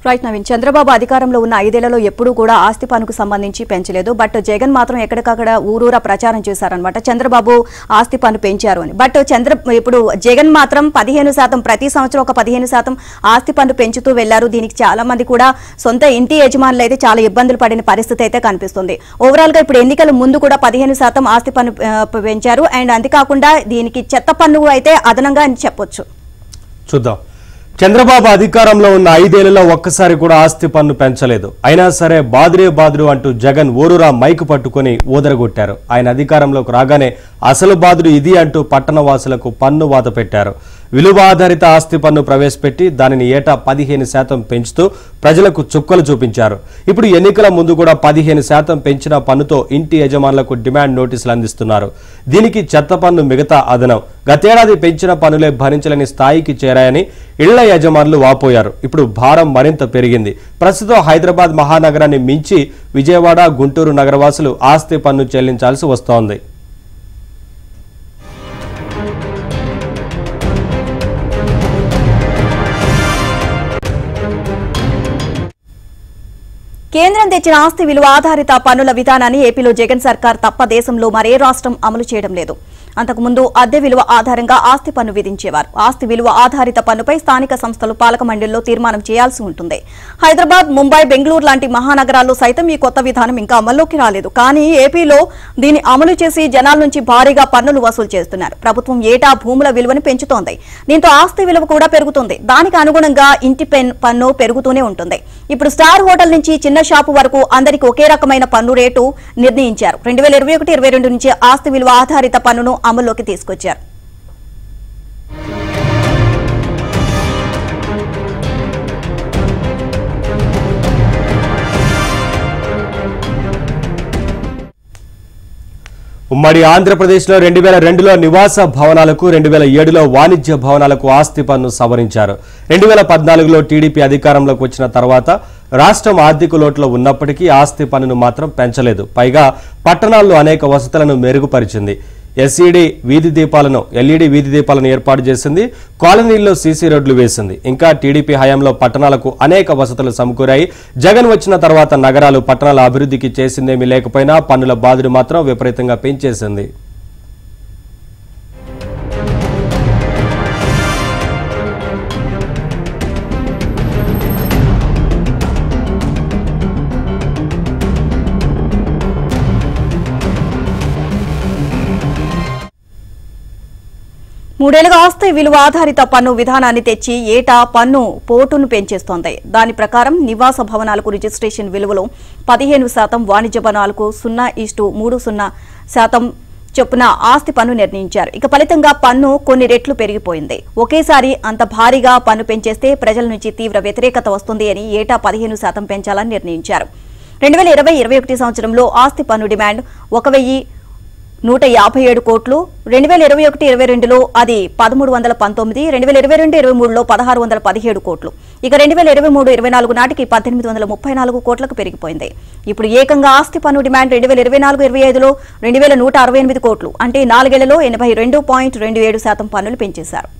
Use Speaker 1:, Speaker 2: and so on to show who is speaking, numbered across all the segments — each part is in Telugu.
Speaker 1: రైట్ నవీన్, చంద్రబాబు అధికారంలో ఉన్న 5 ఏళ్లలో ఎప్పుడూ కూడా ఆస్తి పన్నుకు సంబంధించి పెంచలేదు. బట్ జగన్ మాత్రం ఎక్కడికక్కడ ఊరూరా ప్రచారం చేశారనమాట, చంద్రబాబు ఆస్తి పన్ను పెంచారు అని. బట్ ఇప్పుడు జగన్ మాత్రం 15% ప్రతి సంవత్సరం ఒక 15% ఆస్తి పన్ను పెంచుతూ వెళ్లారు. దీనికి చాలా మంది కూడా సొంత ఇంటి యజమానులు అయితే చాలా ఇబ్బందులు పడిన పరిస్థితి అయితే కనిపిస్తుంది. ఓవరాల్ గా ఇప్పుడు ఎన్నికల ముందు కూడా 15% ఆస్తి పన్ను పెంచారు. అండ్ అంతేకాకుండా దీనికి చెత్త పన్ను అయితే అదనంగా అని చెప్పొచ్చు.
Speaker 2: చూద్దాం. చంద్రబాబు అధికారంలో ఉన్న 5 ఏళ్లలో ఒక్కసారి కూడా ఆస్తి పన్ను పెంచలేదు. అయినా సరే బాదురు అంటూ జగన్ ఊరూరా మైకు పట్టుకుని ఊదరగొట్టారు. ఆయన అధికారంలోకి రాగానే అసలు బాదురు ఇది అంటూ పట్టణ వాసులకు పన్ను వాత పెట్టారు. విలువ ఆధారిత ఆస్తి పన్ను ప్రవేశపెట్టి దానిని ఏటా 15% పెంచుతూ ప్రజలకు చుక్కలు చూపించారు. ఇప్పుడు ఎన్నికల ముందు కూడా 15% పెంచిన పన్నుతో ఇంటి యజమానులకు డిమాండ్ నోటీసులు అందిస్తున్నారు. దీనికి చెత్త పన్ను మిగతా అదనం. గతేడాది పెంచిన పన్నులే భరించలేని స్థాయికి చేరాయని ఇళ్ల యజమానులు వాపోయారు. ఇప్పుడు భారం మరింత పెరిగింది. ప్రస్తుతం హైదరాబాద్ మహానగరాన్ని మించి విజయవాడ, గుంటూరు నగరవాసులు ఆస్తి పన్ను చెల్లించాల్సి వస్తోంది.
Speaker 1: కేంద్రం తెచ్చిన ఆస్తి విలువ ఆధారిత పన్నుల విధానాన్ని ఏపీలో జగన్ సర్కార్ తప్ప దేశంలో మరే రాష్ట్రం అమలు చేయడం లేదు. అంతకుముందు అద్దె విలువ ఆధారంగా ఆస్తి పన్ను విధించేవారు. ఆస్తి విలువ ఆధారిత పన్నుపై స్థానిక సంస్థలు పాలక మండలిలో తీర్మానం చేయాల్సి ఉంటుంది. హైదరాబాద్, ముంబై, బెంగళూరు లాంటి మహానగరాల్లో సైతం ఈ కొత్త విధానం ఇంకా అమల్లోకి రాలేదు. కానీ ఏపీలో దీన్ని అమలు చేసి జనాల నుంచి భారీగా పన్నులు వసూలు చేస్తున్నారు. ప్రభుత్వం ఏటా భూముల విలువను పెంచుతోంది. దీంతో ఆస్తి విలువ కూడా పెరుగుతుంది. దానికి అనుగుణంగా ఇంటి పన్ను పెరుగుతూనే ఉంటుంది. ఇప్పుడు స్టార్ హోటల్ నుంచి చిన్న షాపు వరకు అందరికీ ఒకే రకమైన పన్ను రేటు నిర్ణయించారు. 2021-22 నుంచి ఆస్తి విలువ ఆధారిత పన్నును అమల్లోకి తీసుకొచ్చారు.
Speaker 2: ఉమ్మడి ఆంధ్రప్రదేశ్లో 2002లో నివాస భవనాలకు, 2007లో వాణిజ్య భవనాలకు ఆస్తి పన్ను సవరించారు. 2014లో టీడీపీ అధికారంలోకి వచ్చిన తర్వాత రాష్ట్రం ఆర్థిక లోటులో ఉన్నప్పటికీ ఆస్తి పన్నును మాత్రం పెంచలేదు. పైగా పట్టణాల్లో అనేక వసతులను మెరుగుపరిచింది. ఎల్ఈడి వీధి దీపాలను ఏర్పాటు చేసింది. కాలనీల్లో సీసీ రోడ్లు వేసింది. ఇంకా టీడీపీ హయాంలో పట్టణాలకు అనేక వసతులు సమకూరాయి. జగన్ వచ్చిన తర్వాత నగరాలు, పట్టణాల అభివృద్ధికి చేసిందేమీ లేకపోయినా పన్నుల బాధను మాత్రం విపరీతంగా పెంచేసింది.
Speaker 1: మూడేళ్లుగా ఆస్తి విలువ ఆధారిత పన్ను విధానాన్ని తెచ్చి ఏటా పన్ను పోటును పెంచేస్తోంది. దాని ప్రకారం నివాస భవనాలకు రిజిస్ట్రేషన్ విలువలో 15%, వాణిజ్య భవనాలకు 0:30% చొప్పున ఆస్తి పన్ను నిర్ణయించారు. ఇక ఫలితంగా పన్ను కొన్ని రెట్లు పెరిగిపోయింది. ఒకేసారి అంత భారీగా పన్ను పెంచేస్తే ప్రజల నుంచి తీవ్ర వ్యతిరేకత వస్తుంది అని ఏటా 15% పెంచాలని నిర్ణయించారు. 2020-21 సంవత్సరంలో ఆస్తి పన్ను డిమాండ్ 1,157 కోట్లు. 2021-22లో అది 1,319, 2022-23లో 1,617 కోట్లు. ఇక 2023-24 నాటికి 1,834 కోట్లకు పెరిగిపోయింది. ఇప్పుడు ఏకంగా ఆస్తి పన్ను డిమాండ్ 2024-25లో 2,168 కోట్లు. అంటే 4 ఏళ్లలో 82.27% పన్నులు పెంచేశారు.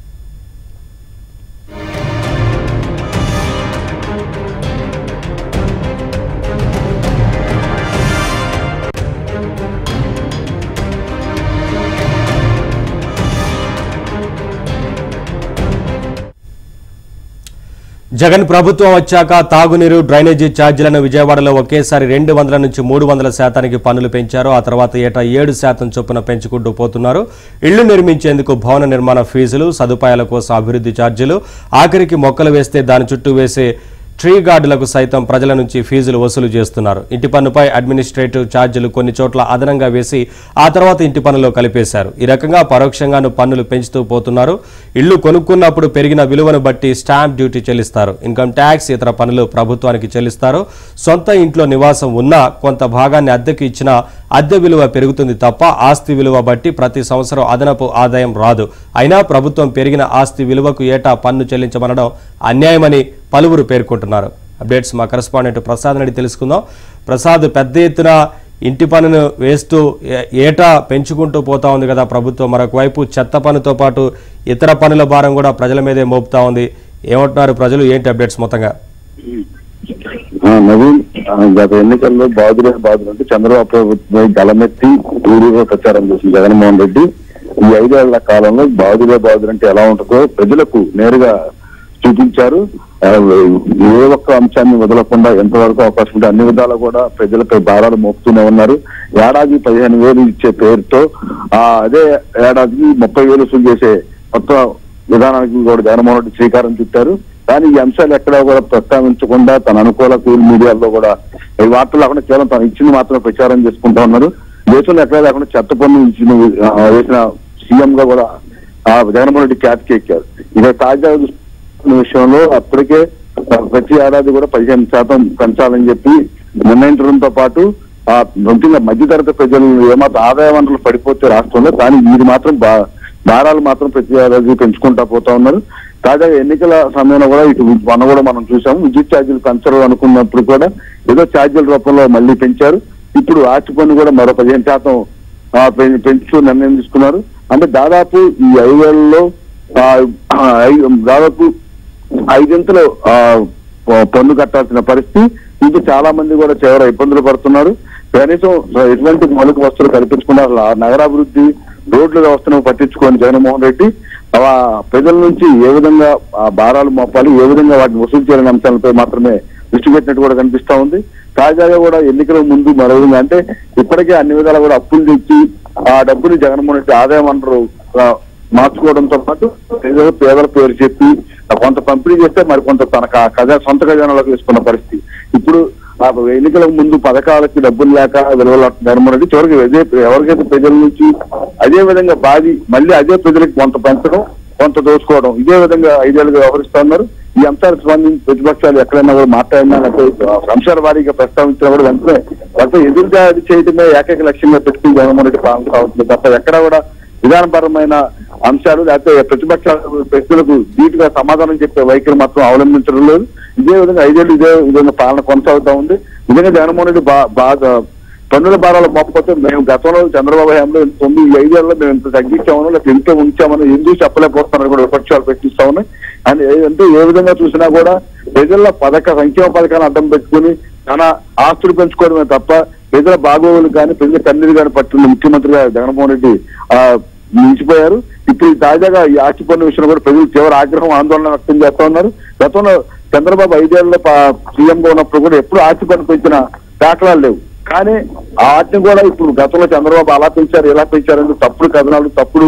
Speaker 2: జగన్ ప్రభుత్వం వచ్చాక తాగునీరు, డ్రైనేజీ ఛార్జీలను విజయవాడలో ఒకేసారి 200 నుంచి 300% పన్నులు పెంచారు. ఆ తర్వాత ఏటా 7% చొప్పున పెంచుకుంటూ పోతున్నారు. ఇళ్లు నిర్మించేందుకు భవన నిర్మాణ ఫీజులు, సదుపాయాల కోసం అభివృద్ధి ఛార్జీలు, ఆఖరికి మొక్కలు వేస్తే దాని చుట్టూ వేసే ట్రీ గార్డులకు సైతం ప్రజల నుంచి ఫీజులు వసూలు చేస్తున్నారు. ఇంటి పన్నుపై అడ్మినిస్ట్రేటివ్ ఛార్జీలు కొన్ని చోట్ల అదనంగా వేసి ఆ తర్వాత ఇంటి పన్నులో కలిపేశారు. ఈ రకంగా పరోక్షంగాను పన్నులు పెంచుతూ పోతున్నారు. ఇళ్లు కొనుక్కున్నప్పుడు పెరిగిన విలువను బట్టి స్టాంప్ డ్యూటీ చెల్లిస్తారు. ఇన్కమ్ ట్యాక్స్, ఇతర పన్నులు ప్రభుత్వానికి చెల్లిస్తారు. సొంత ఇంట్లో నివాసం ఉన్నా కొంత భాగాన్ని అద్దెకు ఇచ్చినా అద్దె విలువ పెరుగుతుంది తప్ప ఆస్తి విలువ బట్టి ప్రతి సంవత్సరం అదనపు ఆదాయం రాదు. అయినా ప్రభుత్వం పెరిగిన ఆస్తి విలువకు ఏటా పన్ను చెల్లించమనడం అన్యాయమని పలువురు పేర్కొంటున్నారు. అప్డేట్స్ మా కరెస్పాండెంట్ ప్రసాద్ అడిగి తెలుసుకుందాం. ప్రసాద్, పెద్ద ఎత్తున ఇంటి పన్నును వేస్తూ ఏటా పెంచుకుంటూ పోతా ఉంది కదా ప్రభుత్వం. మరొక వైపు చెత్త పన్నుతో పాటు ఇతర పన్నుల భారం కూడా ప్రజల మీదే మోపుతా ఉంది. ఏమంటున్నారు ప్రజలు, ఏంటి అప్డేట్స్ మొత్తంగా?
Speaker 3: నవీన్, గత ఎన్నికల్లో బాధుడే అంటే చంద్రబాబు ప్రభుత్వం గలమెత్తి ఊరుగా ప్రచారం చేసిన జగన్మోహన్ రెడ్డి ఈ 5 ఏళ్ల కాలంలో బాధుడే అంటే ఎలా ఉంటుందో ప్రజలకు నేరుగా చూపించారు. ఏ ఒక్క అంశాన్ని వదలకుండా ఎంతవరకు అవకాశం ఉంటే అన్ని విధాలు కూడా ప్రజలపై భారాలు మోపుతూనే ఉన్నారు. ఏడాది 15,000 ఇచ్చే పేరుతో అదే ఏడాదికి 30,000 వసూలు చేసే కొత్త విధానానికి కూడా జగన్మోహన్ రెడ్డి శ్రీకారం చుట్టారు. కానీ ఈ అంశాలు ఎక్కడా కూడా ప్రస్తావించకుండా తన అనుకూల మీడియాలో కూడా ఈ వార్తలు లేకుండా కేవలం తను ఇచ్చింది మాత్రమే ప్రచారం చేసుకుంటా ఉన్నారు. దేశంలో ఎక్కడా లేకుండా చెత్త పన్ను వేసిన సీఎం గా కూడా జగన్మోహన్ రెడ్డి ఖ్యాతికి ఎక్కారు. ఇక తాజా విషయంలో అప్పటికే ప్రతి ఏడాది కూడా 15% పెంచాలని చెప్పి నిర్ణయించడంతో పాటు ముఖ్యంగా మధ్యతరగతి ప్రజలు ఏమాత్రం ఆదాయ వనరులు పడిపోతే రాష్ట్రంలో కానీ వీరు మాత్రం భారాలు మాత్రం ప్రతి ఏడాది పెంచుకుంటా పోతా ఉన్నారు. తాజాగా ఎన్నికల సమయంలో కూడా ఇటు మొన్న కూడా మనం చూసాము, విద్యుత్ ఛార్జీలు పెంచరు అనుకున్నప్పుడు కూడా ఏదో ఛార్జీల రూపంలో మళ్ళీ పెంచారు. ఇప్పుడు ఆస్తి పన్ను కూడా మరో 15% పెంచుతూ నిర్ణయం తీసుకున్నారు. అంటే దాదాపు ఈ 5 ఏళ్లలో దాదాపు 5 పన్ను కట్టాల్సిన పరిస్థితి. ఇంకా చాలా మంది కూడా తీవ్ర ఇబ్బందులు పడుతున్నారు. కనీసం ఎటువంటి మౌలిక వస్తువులు కల్పించుకున్నారు. నగరాభివృద్ధి, రోడ్ల వ్యవస్థను పట్టించుకోని జగన్మోహన్ రెడ్డి ప్రజల నుంచి ఏ విధంగా భారాలు మోపాలి, ఏ విధంగా వాటిని వసూలు చేయాలనే అంశాలపై మాత్రమే దృష్టి పెట్టినట్టు కూడా కనిపిస్తా ఉంది. తాజాగా కూడా ఎన్నికల ముందు మరో విధంగా అంటే ఇప్పటికే అన్ని విధాలు కూడా అప్పులు తెచ్చి ఆ డబ్బుని జగన్మోహన్ రెడ్డి ఆదాయం వనరు మార్చుకోవడంతో పాటు పేదల పేరు చెప్పి కొంత పంపిణీ చేస్తే మరి కొంత తన సొంత ఖజానాలకు వేసుకున్న పరిస్థితి. ఇప్పుడు ఎన్నికల ముందు పథకాలకి డబ్బులు లేక విలువల జగన్మోహన్ రెడ్డి చివరికి ఎవరికైతే ప్రజల నుంచి అదే విధంగా మళ్ళీ అదే ప్రజలకు కొంత పెంచడం, కొంత దోచుకోవడం, ఇదే విధంగా 5 ఏళ్ళుగా వ్యవహరిస్తా ఉన్నారు. ఈ అంశాలకు సంబంధించి ప్రతిపక్షాలు ఎక్కడైనా కూడా మాట్లాడినా లేకపోతే అంశాల వారీగా ప్రస్తావించినా కూడా వెంటనే వాళ్ళతో ఎదురుదాడి చేయడమే ఏకైక లక్ష్యంగా పెట్టుకుని జగన్మోహన్ రెడ్డి పాలన కావచ్చు తప్ప ఎక్కడా కూడా విధానపరమైన అంశాలు లేకపోతే ప్రతిపక్షాల ప్రశ్నలకు ధీటుగా సమాధానం చెప్పే వైఖరి మాత్రం అవలంబించడం లేదు. ఇదే విధంగా 5 ఏళ్ళు ఇదే విధంగా పాలన కొనసాగుతా ఉంది. నిజంగా జగన్మోహన్ రెడ్డి పన్నుల భారాలు మోపకపోతే మేము గతంలో చంద్రబాబు హయాంలో ఈ 5 ఏళ్ళలో మేము ఎంత తగ్గించామనో లేకపోతే ఎంత ఉంచామనో ఎందుకు చెప్పలేకపోతున్నారు కూడా విపక్షాలు పెట్టిస్తా ఉన్నాయి. అంటే ఏ విధంగా చూసినా కూడా ప్రజల సంక్షేమ పథకాలను అడ్డం పెట్టుకుని తన ఆస్తులు పెంచుకోవడమే తప్ప ప్రజల బాగోగులు కానీ ప్రజల కన్నీరు కానీ పట్టిన ముఖ్యమంత్రిగా జగన్మోహన్ రెడ్డి నిలిచిపోయారు. ఇప్పుడు తాజాగా ఈ ఆస్తి పన్ను విషయంలో కూడా ప్రజలు తీవ్ర ఆగ్రహం, ఆందోళన వ్యక్తం చేస్తా ఉన్నారు. గతంలో చంద్రబాబు 5 ఏళ్లలో సీఎంగా ఉన్నప్పుడు కూడా ఎప్పుడు ఆస్తి పన్ను పెంచిన దాఖలాలు లేవు. కానీ వాటిని కూడా ఇప్పుడు గతంలో చంద్రబాబు అలా పెంచారు ఇలా పెంచారని తప్పుడు కథనాలు, తప్పుడు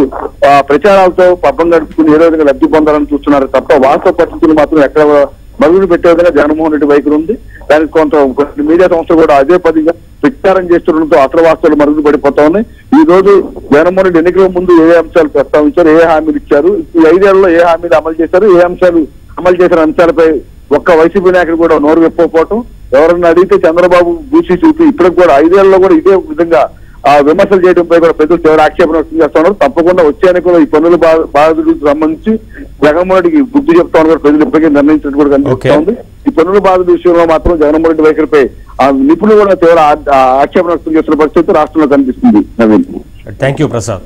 Speaker 3: ప్రచారాలతో పబ్బం గడుపుకుని ఏ విధంగా లబ్ధి పొందాలని చూస్తున్నారు తప్ప వాస్తవ పరిస్థితులు మాత్రం ఎక్కడ మరుగులు పెట్టే విధంగా జగన్మోహన్ రెడ్డి వైఖరి ఉంది. దానికి కొన్ని మీడియా సంస్థలు కూడా అదే పదిగా ప్రచారం చేస్తుండడంతో అసలు వాస్తవాలు మరుగులు పడిపోతా ఉన్నాయి. ఈ రోజు జగన్మోహన్ రెడ్డి ఎన్నికల ముందు ఏ అంశాలు ప్రస్తావించారు, ఏ హామీలు ఇచ్చారు, ఈ 5 ఏళ్లలో ఏ హామీలు అమలు చేశారు, ఏ అంశాలు అమలు చేసిన అంశాలపై ఒక్క వైసీపీ నాయకుడు కూడా నోరు విప్పకపోవటం, ఎవరన్నా అడిగితే చంద్రబాబు బూసి చూపి ఇప్పటికి కూడా 5 ఏళ్లలో కూడా ఇదే విధంగా విమర్శలు చేయడంపై కూడా ప్రజలు తీవ్ర ఆక్షేపణ వ్యక్తం చేస్తా ఉన్నారు. తప్పకుండా వచ్చే ఎన్నికల్లో ఈ పన్నుల బాధితులకు సంబంధించి జగన్మోహన్ రెడ్డికి బుద్ధి చెప్తా ఉన్నారు ప్రజలు ఇప్పటికే నిర్ణయించినట్టు కూడా కనిపిస్తా ఉంది. ఈ పన్నుల బాధితుల విషయంలో మాత్రం జగన్మోహన్ రెడ్డి వైఖరిపై నిపుణులు కూడా తీవ్ర ఆక్షేపణ వ్యక్తం చేస్తున్న పరిస్థితి రాష్ట్రంలో కనిపిస్తుంది. Naveen,
Speaker 2: thank you Prasad.